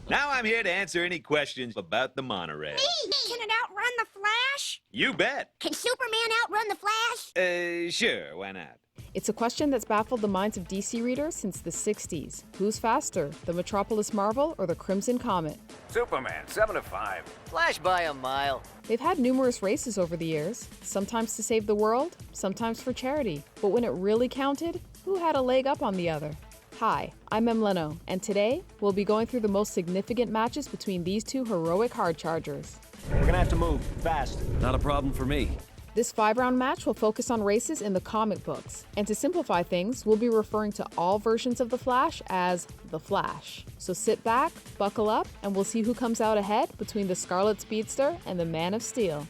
Now I'm here to answer any questions about the monorail. Me! Can it outrun the Flash? You bet. Can Superman outrun the Flash? Sure, why not? It's a question that's baffled the minds of DC readers since the 60s. Who's faster, the Metropolis Marvel or the Crimson Comet? Superman, 7 to 5. Flash by a mile. They've had numerous races over the years, sometimes to save the world, sometimes for charity. But when it really counted, who had a leg up on the other? Hi, I'm Em Leno, and today we'll be going through the most significant matches between these two heroic hard chargers. We're gonna have to move, fast. Not a problem for me. This 5-round match will focus on races in the comic books, and to simplify things, we'll be referring to all versions of the Flash as the Flash. So sit back, buckle up, and we'll see who comes out ahead between the Scarlet Speedster and the Man of Steel.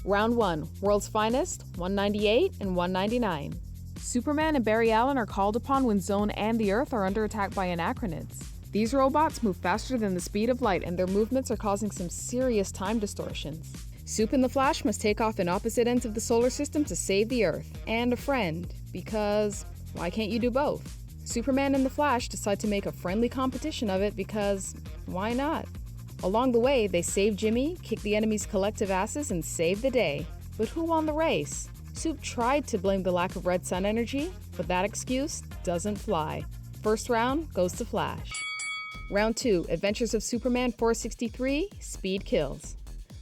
Round 1, World's Finest, 198 and 199. Superman and Barry Allen are called upon when Zone and the Earth are under attack by Anachronids. These robots move faster than the speed of light, and their movements are causing some serious time distortions. Soup and the Flash must take off in opposite ends of the solar system to save the Earth and a friend, because why can't you do both? Superman and the Flash decide to make a friendly competition of it because why not? Along the way, they save Jimmy, kick the enemy's collective asses, and save the day. But who won the race? Soup tried to blame the lack of red sun energy, but that excuse doesn't fly. First round goes to Flash. Round 2, Adventures of Superman 463, Speed Kills.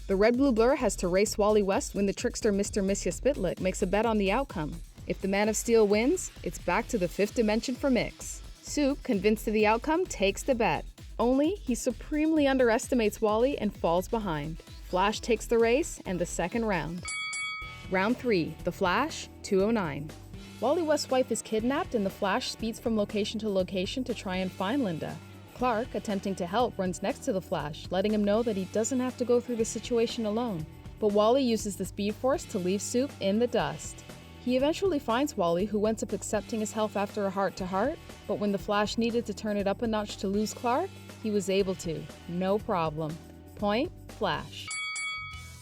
The Red Blue Blur has to race Wally West when the trickster Mr. Misha Spitlick makes a bet on the outcome. If the Man of Steel wins, it's back to the 5th dimension for Mix. Soup, convinced of the outcome, takes the bet. Only, he supremely underestimates Wally and falls behind. Flash takes the race and the second round. Round 3, The Flash, 209. Wally West's wife is kidnapped and the Flash speeds from location to location to try and find Linda. Clark, attempting to help, runs next to the Flash, letting him know that he doesn't have to go through the situation alone. But Wally uses the Speed Force to leave Soup in the dust. He eventually finds Wally, who ends up accepting his help after a heart-to-heart, but when the Flash needed to turn it up a notch to lose Clark, he was able to. No problem. Point, Flash.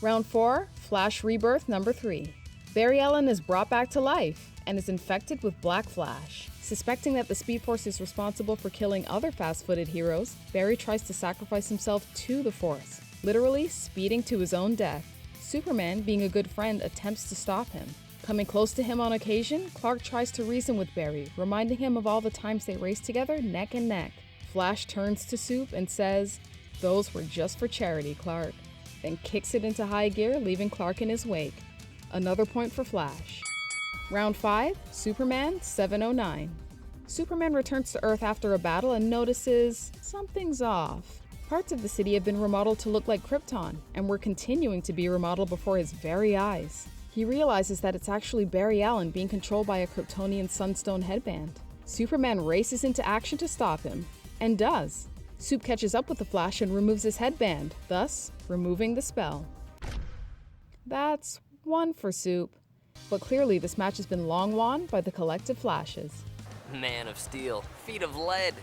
Round 4, Flash Rebirth number 3. Barry Allen is brought back to life and is infected with Black Flash. Suspecting that the Speed Force is responsible for killing other fast-footed heroes, Barry tries to sacrifice himself to the Force, literally speeding to his own death. Superman, being a good friend, attempts to stop him. Coming close to him on occasion, Clark tries to reason with Barry, reminding him of all the times they raced together neck and neck. Flash turns to Soup and says, "Those were just for charity, Clark," then kicks it into high gear, leaving Clark in his wake. Another point for Flash. Round 5, Superman 709. Superman returns to Earth after a battle and notices something's off. Parts of the city have been remodeled to look like Krypton, and were continuing to be remodeled before his very eyes. He realizes that it's actually Barry Allen being controlled by a Kryptonian sunstone headband. Superman races into action to stop him, and does. Soup catches up with the Flash and removes his headband, thus removing the spell. That's 1 for Soup. But clearly this match has been long won by the collective Flashes. Man of Steel, feet of lead.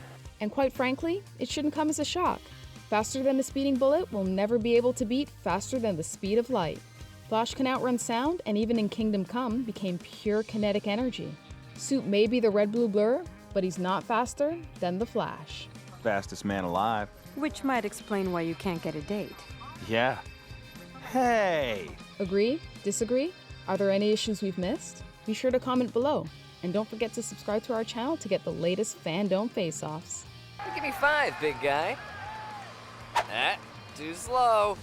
And quite frankly, it shouldn't come as a shock. Faster than a speeding bullet will never be able to beat faster than the speed of light. Flash can outrun sound, and even in Kingdom Come became pure kinetic energy. Soup may be the Red Blue Blur, but he's not faster than the Flash. Fastest man alive. Which might explain why you can't get a date. Yeah. Hey! Agree? Disagree? Are there any issues we've missed? Be sure to comment below. And don't forget to subscribe to our channel to get the latest fandom face-offs. Give me 5, big guy. Too slow.